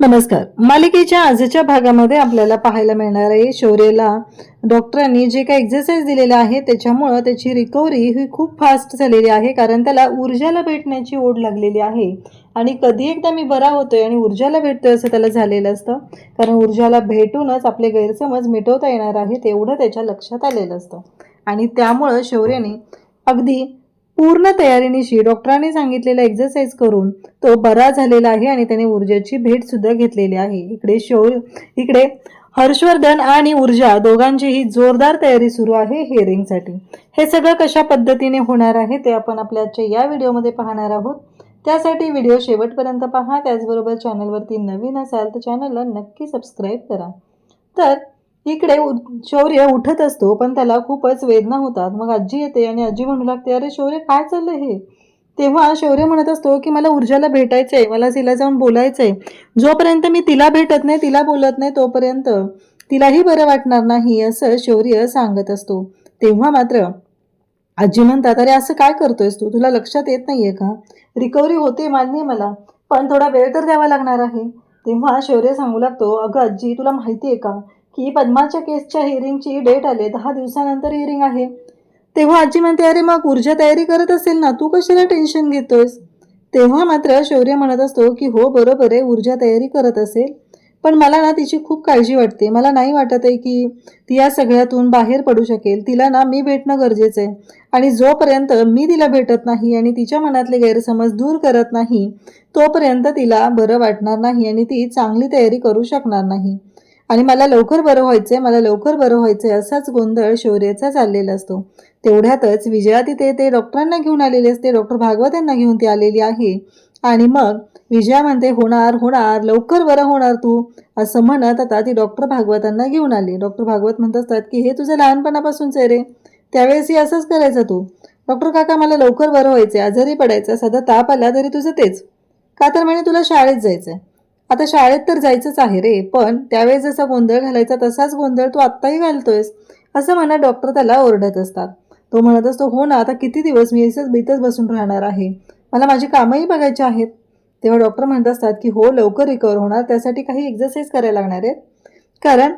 नमस्कार. मालिकेच्या आजच्या भागामध्ये आपल्याला पाहायला मिळणार आहे शौर्यला डॉक्टरांनी जे काही एक्सरसाइज दिलेले आहे त्याच्यामुळं त्याची रिकव्हरी ही खूप फास्ट झालेली आहे, कारण त्याला ऊर्जाला भेटण्याची ओढ लागलेली आहे. आणि कधी एकदा मी बरा होतोय आणि ऊर्जाला भेटतोय असं त्याला झालेलं असतं, कारण ऊर्जाला भेटूनच आपले गैरसमज मिटवता येणार आहेत एवढं त्याच्या लक्षात आलेलं असतं. आणि त्यामुळं शौर्यने अगदी पूर्ण तयारीनिशी डॉक्टरांनी सांगितलेला एक्सरसाइज करून तो बरा झालेला आहे आणि त्याने ऊर्जेची भेट सुद्धा घेतलेली आहे. इकडे हर्षवर्धन आणि ऊर्जा दोघांचीही जोरदार तयारी सुरू आहे हिअरिंगसाठी. हे सगळं कशा पद्धतीने होणार आहे ते आपण आपल्या आजच्या या व्हिडिओमध्ये पाहणार आहोत. त्यासाठी व्हिडिओ शेवटपर्यंत पहा. त्याचबरोबर चॅनलवरती नवीन असाल तर चॅनलला नक्की सबस्क्राईब करा. तर इकडे शौर्य उठत असतो, पण त्याला खूपच वेदना होतात. मग आजी येते आणि आजी म्हणू लागते, अरे शौर्य काय चाललंय हे? तेव्हा शौर्य म्हणत असतो की मला ऊर्जाला भेटायचंय, मला तिला जाऊन बोलायचंय. जोपर्यंत मी तिला भेटत नाही, तिला बोलत नाही, तोपर्यंत तिलाही बरं वाटणार नाही असं शौर्य सांगत असतो. तेव्हा मात्र आजी म्हणतात, अरे असं काय करतोयस तू? तुला लक्षात येत नाहीये का? रिकव्हरी होते मान्य मला, पण थोडा वेळ तर द्यावा लागणार आहे. तेव्हा शौर्य सांगू लागतो, अगं आजी तुला माहिती आहे का की पद्माच्या केसच्या हिअरिंगची डेट आली, 10 दिवसानंतर हिअरिंग आहे. तेव्हा आजी म्हणते, अरे मग ऊर्जा तयारी करत असेल ना, तू कशाला टेन्शन घेतोयस? तेव्हा मात्र शौर्य म्हणत असतो की हो बरोबर आहे, ऊर्जा तयारी करत असेल, पण मला ना तिची खूप काळजी वाटते. मला नाही वाटत आहे की ती या सगळ्यातून बाहेर पडू शकेल. तिला ना मी भेटणं गरजेचं आहे, आणि जोपर्यंत मी तिला भेटत नाही आणि तिच्या मनातले गैरसमज दूर करत नाही, तोपर्यंत तिला बरं वाटणार नाही आणि ती चांगली तयारी करू शकणार नाही. आणि मला लवकर बरं व्हायचंय, मला लवकर बरं व्हायचंय असाच गोंधळ शौर्याचा चाललेला असतो. तेवढ्यातच विजया तिथे ते डॉक्टरांना घेऊन आलेली असते, डॉक्टर भागवत यांना घेऊन ती आलेली आहे. आणि मग विजया म्हणते, होणार होणार, लवकर बरं होणार तू, असं म्हणत आता ती डॉक्टर भागवतांना घेऊन आली. डॉक्टर भागवत म्हणत असतात की हे तुझं लहानपणापासूनच आहे रे, त्यावेळेसही असंच करायचं तू. डॉक्टर काका मला लवकर बरं व्हायचंय, आजारी पडायचं, साधा ताप आला तरी तुझं तेच. का तर म्हणे तुला शाळेत जायचंय. आता शाळेत तर जायचंच आहे रे, पण त्यावेळेस जसा गोंधळ घालायचा तसाच गोंधळ तू आत्ताही घालतोयस, असं म्हणत डॉक्टर त्याला ओरडत असतात. तो म्हणत असतो, हो ना, आता किती दिवस मी असंच बीतच बसून राहणार आहे, मला माझी कामंही बघायची आहेत. तेव्हा डॉक्टर म्हणत असतात की हो लवकर रिकवर होणार, त्यासाठी काही एक्सरसाइज करायला लागणार आहेत, कारण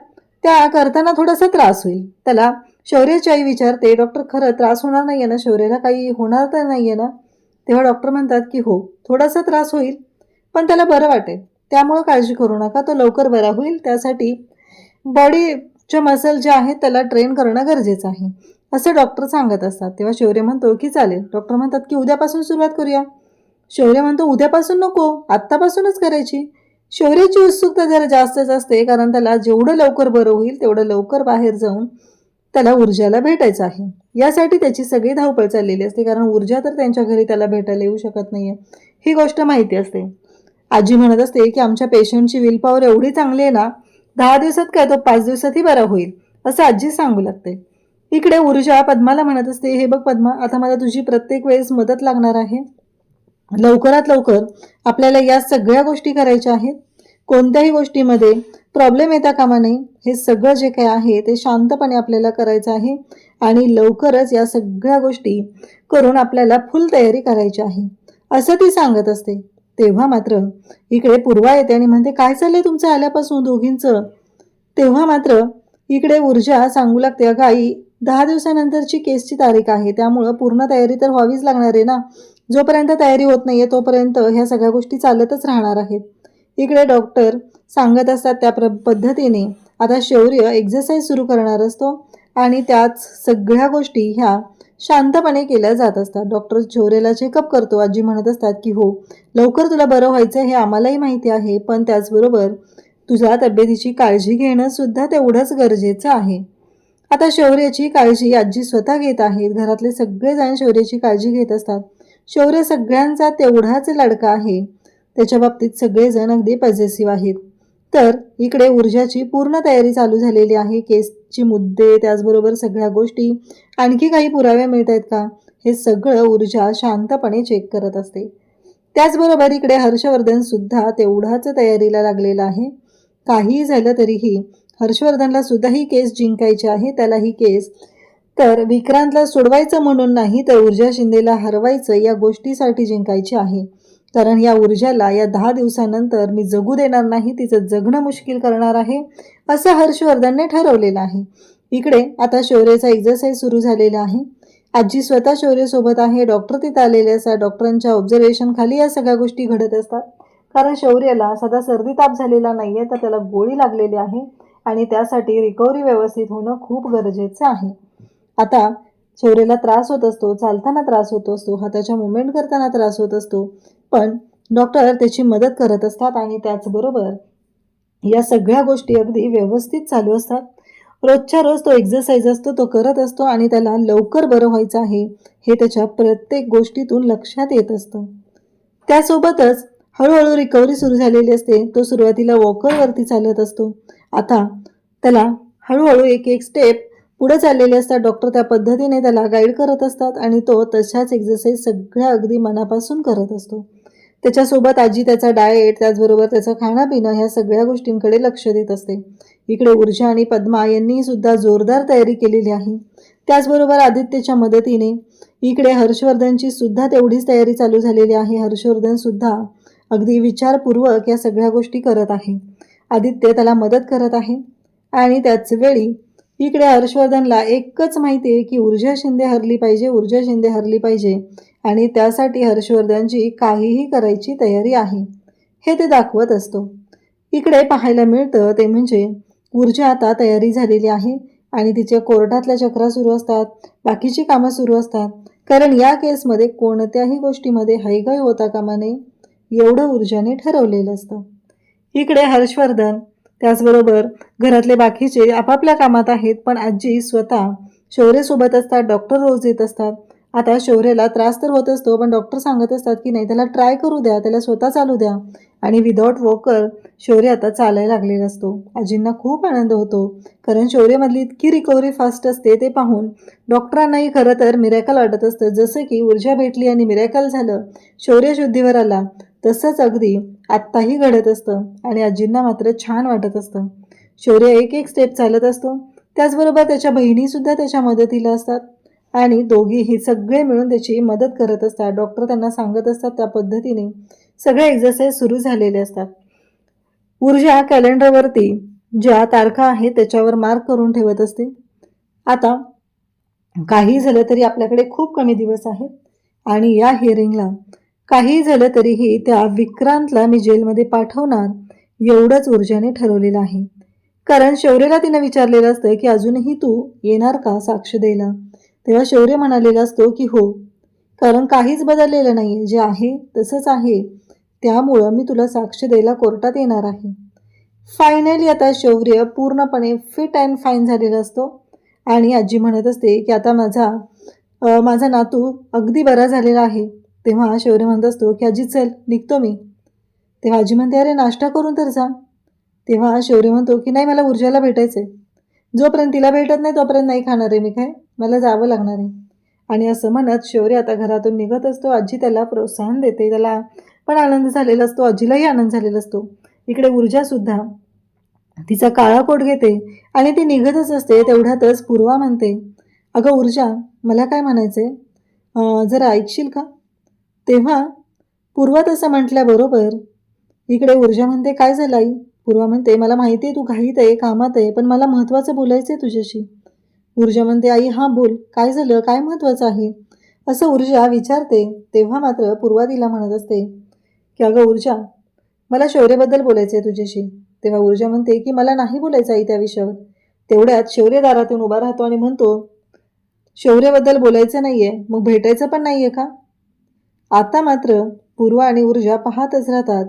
त्या करताना थोडासा त्रास होईल. त्याला शौर्याची आई विचारते, डॉक्टर खरं त्रास होणार नाहीये ना, शौर्याला काही होणार तर नाहीये ना? तेव्हा डॉक्टर म्हणतात की हो थोडासा त्रास होईल, पण त्याला बरं वाटेल, त्यामुळं काळजी करू नका, तो लवकर बरा होईल. त्यासाठी बॉडीचे मसल जे आहेत त्याला ट्रेन करणं गरजेचं आहे, असं डॉक्टर सांगत असतात. तेव्हा शौर्य म्हणतो की चालेल. डॉक्टर म्हणतात की उद्यापासून सुरुवात करूया. शौर्य म्हणतो, उद्यापासून नको, आत्तापासूनच करायची. शौर्याची उत्सुकता जरा जास्तच असते, कारण त्याला जेवढं लवकर बरं होईल तेवढं लवकर बाहेर जाऊन त्याला ऊर्जाला भेटायचं आहे. यासाठी त्याची सगळी धावपळ चाललेली असते, कारण ऊर्जा तर त्यांच्या घरी त्याला भेटायला येऊ शकत नाहीये, ही गोष्ट माहिती असते. आजी म्हणत असते की आमच्या पेशंटची विल पॉवर एवढी चांगली आहे ना, 10 दिवसात काय तो 5 दिवसातही बरा होईल, असं आजी सांगू लागते. इकडे ऊर्जा पद्माला म्हणत असते, हे बघ पद्मा, आता मला तुझी प्रत्येक वेळेस मदत लागणार आहे. लवकरात लवकर आपल्याला या सगळ्या गोष्टी करायच्या आहेत. कोणत्याही गोष्टीमध्ये प्रॉब्लेम येता कामा नये. हे सगळं जे काही आहे ते शांतपणे आपल्याला करायचं आहे, आणि लवकरच या सगळ्या गोष्टी करून आपल्याला फुल तयारी करायची आहे, असं ती सांगत असते. तेव्हा मात्र इकडे पूर्वा येते आणि म्हणते, काय चाललंय तुमचं आल्यापासून दोघींचं? तेव्हा मात्र इकडे ऊर्जा सांगू लागते, अगं आई, 10 दिवसानंतरची केसची तारीख आहे, त्यामुळं पूर्ण तयारी तर व्हावीच लागणार आहे ना. जोपर्यंत तयारी होत नाहीये तोपर्यंत ह्या सगळ्या गोष्टी चालतच राहणार आहेत. इकडे डॉक्टर सांगत असतात त्या पद्धतीने आता शौर्य एक्सरसाइज सुरू करणार असतो, आणि त्याच सगळ्या गोष्टी ह्या शांतपणे केल्या जात असतात. डॉक्टर शौर्यला चेकअप करतो. आजी म्हणत असतात की हो लवकर तुला बरं व्हायचं हे आम्हालाही माहिती आहे, पण त्याचबरोबर तुझ्या तब्येतीची काळजी घेणं सुद्धा तेवढंच गरजेचं आहे. आता शौर्याची काळजी आजी स्वतः घेत आहेत. घरातले सगळेजण शौर्याची काळजी घेत असतात. शौर्य सगळ्यांचा तेवढाच लाडका आहे, त्याच्या बाबतीत सगळेजण अगदी पॉझिटिव्ह आहेत. तर इकडे ऊर्जाची पूर्ण तयारी चालू झालेली आहे. केसची मुद्दे, त्याचबरोबर सगळ्या गोष्टी, आणखी काही पुरावे मिळत आहेत का, हे सगळं ऊर्जा शांतपणे चेक करत असते. त्याचबरोबर इकडे हर्षवर्धन सुद्धा तेवढाच तयारीला लागलेला आहे. काहीही झालं तरीही हर्षवर्धनला सुद्धा ही केस जिंकायची आहे. त्याला ही केस तर विक्रांतला सोडवायचं म्हणून नाही, तर ऊर्जा शिंदेला हरवायचं या गोष्टीसाठी जिंकायची आहे. कारण या ऊर्जाला या 10 दिवसानंतर मी जगू देणार नाही, तिचं जगणं मुश्किल करणार आहे, असं हर्षवर्धनने ठरवलेलं आहे. इकडे आता शौर्याचा एक्झरसाईज सुरू झालेला आहे. आजी स्वतः शौर्यसोबत आहे. डॉक्टर तिथं आलेले असतात. डॉक्टरांच्या ऑब्झर्वेशन खाली या सगळ्या गोष्टी घडत असतात. कारण शौर्याला सध्या सर्दी ताप झालेला नाहीये, तर त्याला गोळी लागलेली आहे आणि त्यासाठी रिकव्हरी व्यवस्थित होणं खूप गरजेचं आहे. आता शौर्याला त्रास होत असतो, चालताना त्रास होत असतो, हाताच्या मुवमेंट करताना त्रास होत असतो, पण डॉक्टर त्याची मदत करत असतात आणि त्याचबरोबर या सगळ्या गोष्टी अगदी व्यवस्थित चालू असतात. रोजच्या रोज तो एक्झरसाईज असतो, तो करत असतो आणि त्याला लवकर बरं व्हायचं आहे हे त्याच्या प्रत्येक गोष्टीतून लक्षात येत असतं. त्यासोबतच हळूहळू रिकव्हरी सुरू झालेली असते. तो सुरुवातीला वॉकरवरती चालत असतो. आता त्याला हळूहळू एक एक स्टेप पुढे चाललेले असतात. डॉक्टर त्या पद्धतीने त्याला गाईड करत असतात आणि तो तशाच एक्झरसाईज सगळ्या अगदी मनापासून करत असतो. त्याच्यासोबत आजी त्याचा डाएट, त्याचबरोबर त्याचं खाणंपिणं ह्या सगळ्या गोष्टींकडे लक्ष देत असते. इकडे ऊर्जा आणि पद्मा यांनी सुद्धा जोरदार तयारी केलेली आहे. त्याचबरोबर आदित्यच्या मदतीने इकडे हर्षवर्धनची सुद्धा तेवढीच तयारी चालू झालेली आहे. हर्षवर्धन सुद्धा अगदी विचारपूर्वक या सगळ्या गोष्टी करत आहे. आदित्य त्याला मदत करत आहे आणि त्याच वेळी इकडे हर्षवर्धनला एकच माहिती आहे की ऊर्जा शिंदे हरली पाहिजे, ऊर्जा शिंदे हरली पाहिजे आणि त्यासाठी हर्षवर्धनची काहीही करायची तयारी आहे हे ते दाखवत असतो. इकडे पाहायला मिळतं ते म्हणजे ऊर्जा आता तयारी झालेली आहे आणि तिच्या कोर्टातल्या चक्रा सुरू असतात, बाकीची कामं सुरू असतात. कारण या केसमध्ये कोणत्याही गोष्टीमध्ये हयगय होता कामा नये एवढं ऊर्जाने ठरवलेलं असतं. इकडे हर्षवर्धन त्याचबरोबर घरातले बाकीचे आपापल्या कामात आहेत, पण आजी स्वतः शौर्यसोबत असतात. डॉक्टर रोज येत असतात. आता शौर्यला त्रास तर होत असतो, पण डॉक्टर सांगत असतात की नाही, त्याला ट्राय करू द्या, त्याला स्वतः चालू द्या आणि विदाऊट वॉकर शौर्य आता चालायला लागलेला असतो. आजींना खूप आनंद होतो कारण शौर्यमधली इतकी रिकव्हरी फास्ट असते ते पाहून डॉक्टरांनाही खरं तर मिरॅकल वाटत असतं. जसं की ऊर्जा भेटली आणि मिरॅकल झालं, शौर्य शुद्धीवर आला, तसंच अगदी आत्ताही घडत असतं आणि आजींना मात्र छान वाटत असतं. शौर्य एक एक स्टेप चालत असतो. त्याचबरोबर त्याच्या बहिणीसुद्धा त्याच्या मदतीला असतात आणि दोघीही सगळे मिळून त्याची मदत करत असतात. डॉक्टर त्यांना सांगत असतात त्या पद्धतीने सगळे एक्झरसाईज सुरू झालेले असतात. ऊर्जा कॅलेंडरवरती ज्या तारखा आहेत त्याच्यावर मार्क करून ठेवत असते. आता काही झालं तरी आपल्याकडे खूप कमी दिवस आहेत आणि या हिअरिंगला काही झालं तरीही त्या विक्रांतला मी जेलमध्ये पाठवणार एवढंच ऊर्जाने ठरवलेलं आहे. कारण शौर्यला तिनं विचारलेलं असतं की अजूनही तू येणार का साक्ष द्यायला, तेव्हा शौर्य म्हणालेला असतो की हो, कारण काहीच बदललेलं नाही, जे आहे तसंच आहे, त्यामुळं मी तुला साक्ष द्यायला कोर्टात येणार आहे. फायनली आता शौर्य पूर्णपणे फिट अँड फाईन झालेला असतो आणि आजी म्हणत असते की आता माझा नातू अगदी बरा झालेला आहे. तेव्हा शौर्य म्हणत असतो की आजी चल निघतो मी. तेव्हा आजी म्हणते अरे नाश्ता करून तर जा. तेव्हा शौर्य म्हणतो की नाही, मला ऊर्जाला भेटायचं आहे, जोपर्यंत तिला भेटत नाही तोपर्यंत नाही खाणार आहे मी काय, मला जावं लागणार आहे. आणि असं म्हणत शौर्य आता घरातून निघत असतो. आजी त्याला प्रोत्साहन देते, त्याला पण आनंद झालेला असतो, आजीलाही आनंद झालेला असतो. इकडे ऊर्जासुद्धा तिचा काळा कोट घेते आणि ती निघतच असते. तेवढ्यातच पूर्वा म्हणते अगं ऊर्जा, मला काय म्हणायचंय, जरा ऐकशील का. तेव्हा पूर्वा तसं म्हटल्याबरोबर इकडे ऊर्जा म्हणते काय झालं आई. पूर्वा म्हणते मला माहिती आहे तू घाईत आहे, कामात आहे, पण मला महत्त्वाचं बोलायचं आहे तुझ्याशी. ऊर्जा म्हणते आई हां बोल, काय झालं, काय महत्त्वाचं आहे, असं ऊर्जा विचारते. तेव्हा मात्र पूर्वा तिला म्हणत असते की अगं ऊर्जा, मला शौर्यबद्दल बोलायचं आहे तुझ्याशी. तेव्हा ऊर्जा म्हणते की मला नाही बोलायचं आई त्या विषयावर. तेवढ्यात शौर्य दारातून उभा राहतो आणि म्हणतो शौर्यबद्दल बोलायचं नाही आहे, मग भेटायचं पण नाही आहे का. आता मात्र पूर्वा आणि ऊर्जा पाहतच राहतात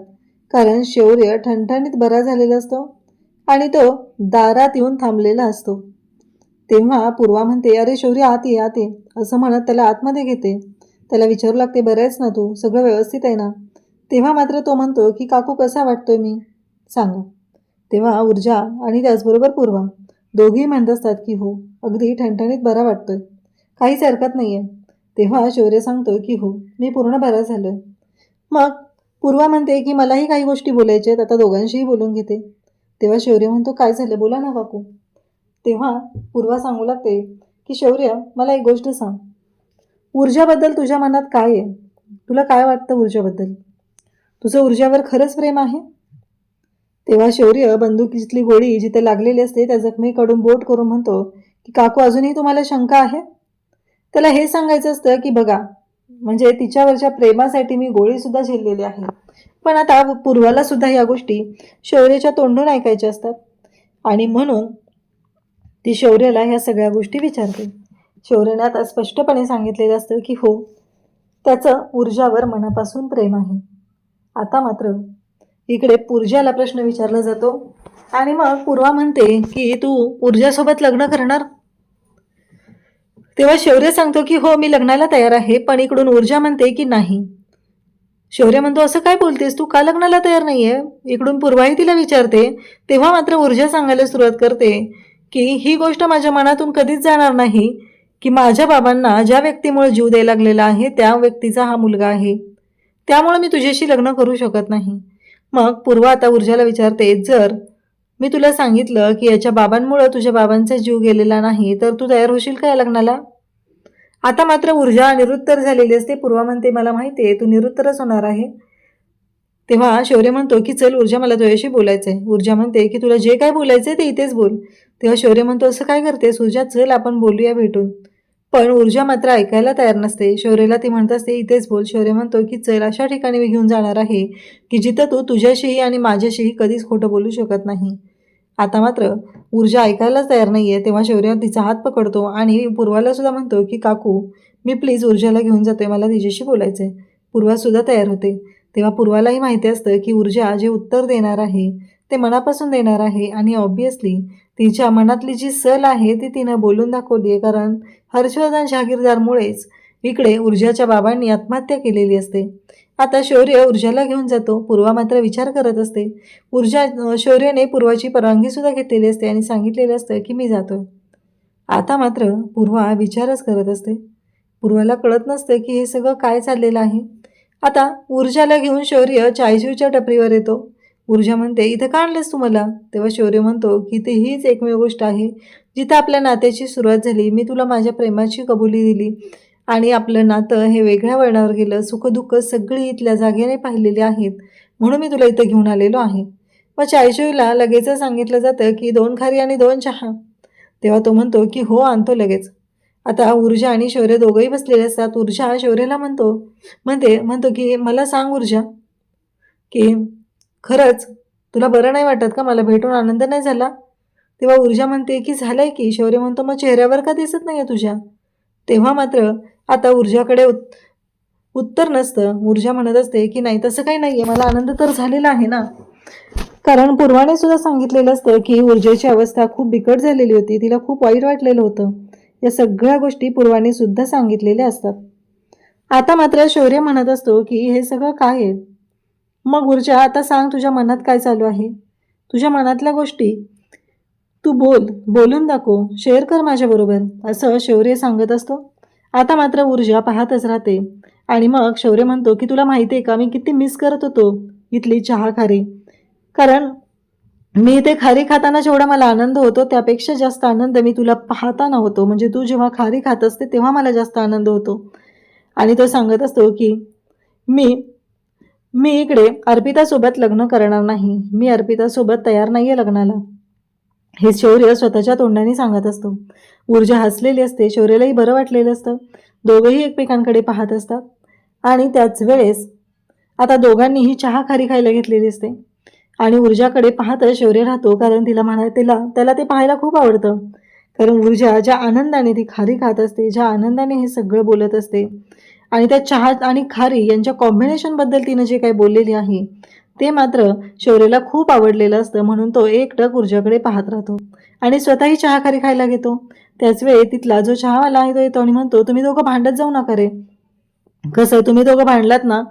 कारण शौर्य ठणठणीत बरा झालेला असतो आणि तो दारात येऊन थांबलेला असतो. तेव्हा पूर्वा म्हणते अरे शौर्य आत ये आत ये, असं म्हणत त्याला आतमध्ये घेते. त्याला विचारू लागते बरं आहेस ना तू, सगळं व्यवस्थित आहे ना. तेव्हा मात्र तो म्हणतो की काकू कसा वाटतोय मी, सांगा. तेव्हा ऊर्जा आणि त्याचबरोबर पूर्वा दोघेही म्हणत असतात की हो, अगदी ठणठणीत बरा वाटतोय, काहीच हरकत नाही आहे. तेव्हा शौर्य सांगतो की हो, मी पूर्ण बरा झालो आहे. मग पूर्वा म्हणते की मलाही काही गोष्टी बोलायच्या आहेत, आता दोघांशीही बोलून घेते. तेव्हा शौर्य म्हणतो काय झालं, बोला ना काकू. तेव्हा पूर्वा सांगू लागते की शौर्य, मला एक गोष्ट सांग, ऊर्जाबद्दल तुझ्या मनात काय आहे, तुला काय वाटतं ऊर्जाबद्दल. तुझं ऊर्जावर खरंच प्रेम आहे? तेव्हा शौर्य बंदुकीतली गोळी जिथे लागलेली असते त्या जखमीकडून बोट करून म्हणतो की काकू, अजूनही तुम्हाला शंका आहे? त्याला हे सांगायचं असतं की बघा, म्हणजे तिच्यावरच्या प्रेमासाठी मी गोळी सुद्धा झेललेली आहे. पण आता पूर्वाला सुद्धा या गोष्टी शौर्याच्या तोंडून ऐकायच्या असतात आणि म्हणून ती शौर्याला ह्या सगळ्या गोष्टी विचारते. शौर्याने आता स्पष्टपणे सांगितलेलं असतं की हो, त्याचं ऊर्जावर मनापासून प्रेम आहे. आता मात्र इकडे पूर्जाला प्रश्न विचारला जातो आणि मग पूर्वा म्हणते की तू ऊर्जासोबत लग्न करणार? तेव्हा शौर्य सांगतो की हो, मी लग्नाला तयार आहे. पण इकडून ऊर्जा म्हणते की नाही. शौर्य म्हणतो असं काय बोलतेस तू, का लग्नाला तयार नाहीये? इकडून पूर्वाही तिला विचारते. तेव्हा मात्र ऊर्जा सांगायला सुरुवात करते की ही गोष्ट माझ्या मनातून कधीच जाणार नाही की माझ्या बाबांना ज्या व्यक्तीमुळे जीव द्यायला लागलेला आहे त्या व्यक्तीचा हा मुलगा आहे, त्यामुळे मी तुझ्याशी लग्न करू शकत नाही. मग पूर्वा आता ऊर्जाला विचारते, जर मी तुला सांगितलं की याच्या बाबांमुळे तुझ्या बाबांचा जीव गेलेला नाही तर तू तयार होशील का या लग्नाला? आता मात्र ऊर्जा निरुत्तर झालेली असते. पूर्वा म्हणते मला माहिती आहे तू निरुत्तरच होणार आहे. तेव्हा शौर्य म्हणतो की चल ऊर्जा, मला तुझ्याशी बोलायचं आहे. ऊर्जा म्हणते की तुला जे काय बोलायचं ते इथेच बोल. तेव्हा शौर्य म्हणतो असं काय करतेस ऊर्जा, चल आपण बोलूया भेटून. पण ऊर्जा मात्र ऐकायला तयार नसते. शौर्यला ती म्हणत असते इथेच बोल. शौर्य म्हणतो की चल, अशा ठिकाणी मी घेऊन जाणार आहे की जिथं तू तुझ्याशीही आणि माझ्याशीही कधीच खोटं बोलू शकत नाही. आता मात्र ऊर्जा ऐकायलाच तयार नाहीये. तेव्हा शौर्य तिचा हात पकडतो आणि पूर्वाला सुद्धा म्हणतो की काकू, मी प्लीज ऊर्जाला घेऊन जातोय, मला तिच्याशी बोलायचंय. पूर्वा सुद्धा तयार होते. तेव्हा पूर्वालाही माहिती असतं की ऊर्जा जे उत्तर देणार आहे ते मनापासून देणार आहे आणि ऑब्विसली तिच्या मनातली जी सल आहे ती तिनं बोलून दाखवली आहे. कारण हर्षवर्धन जहागीरदारमुळेच इकडे ऊर्जाच्या बाबांनी आत्महत्या केलेली असते. आता शौर्य ऊर्जाला घेऊन जातो. पूर्वा मात्र विचार करत असते. शौर्यने पूर्वाची परवानगी सुद्धा घेतलेली असते आणि सांगितलेलं असतं की मी जातोय. आता मात्र पूर्वा विचारच करत असते. पूर्वाला कळत नसतं की हे सगळं काय चाललेलं आहे. आता ऊर्जाला घेऊन शौर्य चायशिवच्या टपरीवर येतो. ऊर्जा म्हणते इथं का आणलंस तू मला? तेव्हा शौर्य म्हणतो की ती हीच एकमेव गोष्ट आहे जिथं आपल्या नात्याची सुरुवात झाली. मी तुला माझ्या प्रेमाची कबुली दिली आणि आपलं नातं हे वेगळ्या वळणावर गेलं. सुखदुःख सगळी इथल्या जागेने पाहिलेली आहेत, म्हणून मी तुला इथं घेऊन आलेलो आहे. मग चायशिवला लगेच सांगितलं जातं की 2 खारी आणि 2 चहा. तेव्हा तो म्हणतो की हो, आणतो लगेच. आता ऊर्जा आणि शौर्य दोघंही बसलेले असतात. ऊर्जा शौर्याला म्हणतो की मला सांग ऊर्जा, की खरंच तुला बरं नाही वाटत का? मला भेटून आनंद नाही झाला? तेव्हा ऊर्जा म्हणते की झालंय की. शौर्य म्हणतो मग चेहऱ्यावर का दिसत नाही तुझ्या? तेव्हा मात्र आता ऊर्जाकडे उत्तर नसतं. ऊर्जा म्हणत असते की नाही, तसं काही नाही आहे, मला आनंद तर झालेला आहे ना. कारण पूर्वाने सुद्धा सांगितलेलं असतं की ऊर्जेची अवस्था खूप बिकट झालेली होती, तिला खूप वाईट वाटलेलं होतं. या सगळ्या गोष्टी पूर्वाने सुद्धा सांगितलेल्या असतात. आता मात्र शौर्य म्हणत असतो की हे सगळं काय आहे? मग ऊर्जा, आता सांग तुझ्या मनात काय चालू आहे? तुझ्या मनातल्या गोष्टी तू बोलून दाखव, शेअर कर माझ्याबरोबर, असं शौर्य सांगत असतो. आता मात्र ऊर्जा पाहतच राहते आणि मग शौर्य म्हणतो की तुला माहिती आहे का मी किती मिस करत होतो इथली चहा खारी. कारण मी ते खारी खाताना जेवढा मला आनंद होतो त्यापेक्षा जास्त आनंद मी तुला पाहताना होतो. म्हणजे तू जेव्हा खारी खात असते तेव्हा मला जास्त आनंद होतो. आणि तो सांगत असतो की मी इकडे अर्पितासोबत लग्न करणार नाही, मी अर्पितासोबत तयार नाही आहे लग्नाला, हे शौर्य स्वतःच्या तोंडाने सांगत असतो. ऊर्जा हसलेली असते. शौर्यालाही बरं वाटलेलं असतं. दोघंही एकमेकांकडे पाहत असतात आणि त्याच वेळेस आता दोघांनीही चहा खारी खायला घेतलेली असते आणि ऊर्जाकडे पाहतच शौर्य राहतो. कारण त्याला ते पाहायला खूप आवडतं. कारण ऊर्जा ज्या आनंदाने ती खारी खात असते, ज्या आनंदाने हे सगळं बोलत असते आणि त्या चहा आणि खारी यांच्या कॉम्बिनेशनबद्दल तिनं जे काही बोललेली आहे ते मात्र शौर्यला खूप आवडलेलं असतं. म्हणून तो एकटक ऊर्जाकडे पाहत राहतो आणि स्वतःही चहा खारी खायला घेतो. त्याच वेळी तिथला जो चहावाला आहे तो येतो आणि म्हणतो तुम्ही दोघं भांडत जाऊ नका रे. कसं, तुम्ही दोघं भांडलात ना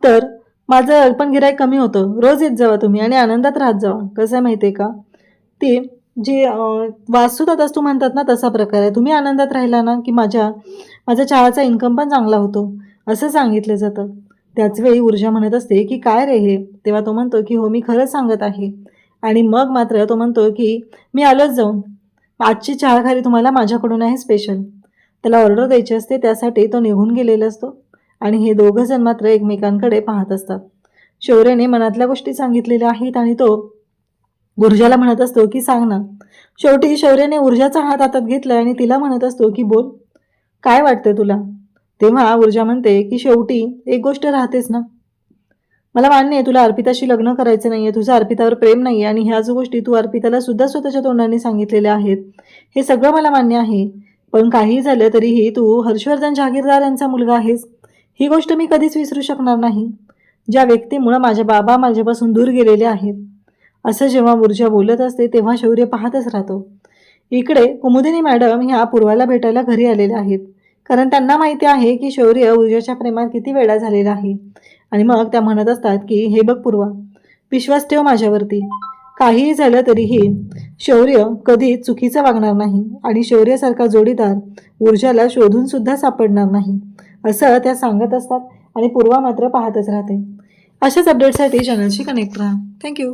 तर माझं पण गिराईक कमी होतं. रोज येत जावा तुम्ही आणि आनंदात राहत जावा. कसं आहे माहिती आहे का, ती जी वास्तुता तू म्हणतात ना तसा प्रकार आहे. तुम्ही आनंदात राहिला ना की माझा चहाचा इन्कम पण चांगला होतो, असं सांगितलं जातं. त्याचवेळी ऊर्जा म्हणत असते की काय रे हे? तेव्हा तो म्हणतो की हो, मी खरंच सांगत आहे. आणि मग मात्र तो म्हणतो की मी आलोच जाऊन, आजची चहा खारी तुम्हाला माझ्याकडून आहे स्पेशल. त्याला ऑर्डर द्यायची असते, त्यासाठी तो निघून गेलेला असतो आणि हे दोघं जण मात्र एकमेकांकडे पाहत असतात. शौर्यने मनातल्या गोष्टी सांगितलेल्या आहेत आणि तो ऊर्जाला म्हणत असतो की सांग ना. शेवटी शौर्यने ऊर्जाचा हात हातात घेतला आणि तिला म्हणत असतो की बोल, काय वाटतं तुला. तेव्हा ऊर्जा म्हणते की शेवटी एक गोष्ट राहतेच ना. मला मान्य आहे तुला अर्पिताशी लग्न करायचं नाहीये, तुझं अर्पितावर प्रेम नाहीये आणि ह्याच गोष्टी तू अर्पिताला सुद्धा स्वतःच्या तोंडाने सांगितलेल्या आहेत. हे सगळं मला मान्य आहे. पण काही झालं तरीही तू हर्षवर्धन जहागीरदार यांचा मुलगा आहेस. ही गोष्ट मी कधीच विसरू शकणार नाही, ज्या व्यक्तीमुळं माझे बाबा माझ्यापासून दूर गेलेले आहेत. असं जेव्हा ऊर्जा बोलत असते तेव्हा शौर्य पाहतच राहतो. इकडे कुमुदिनी मॅडम ह्या पूर्वाला भेटायला घरी आलेल्या आहेत, कारण त्यांना माहिती आहे की शौर्य ऊर्जाच्या प्रेमात किती वेळा झालेला आहे. आणि मग त्या म्हणत असतात की हे बघ पूर्वा, विश्वास ठेव माझ्यावरती. काहीही झालं तरीही शौर्य कधीच चुकीचं वागणार नाही आणि शौर्यासारखा जोडीदार ऊर्जाला शोधून सुद्धा सापडणार नाही, असं त्या सांगत असतात आणि पूर्वा मात्र पाहतच राहते. अशाच अपडेटसाठी चॅनलशी कनेक्ट राहा. थँक्यू.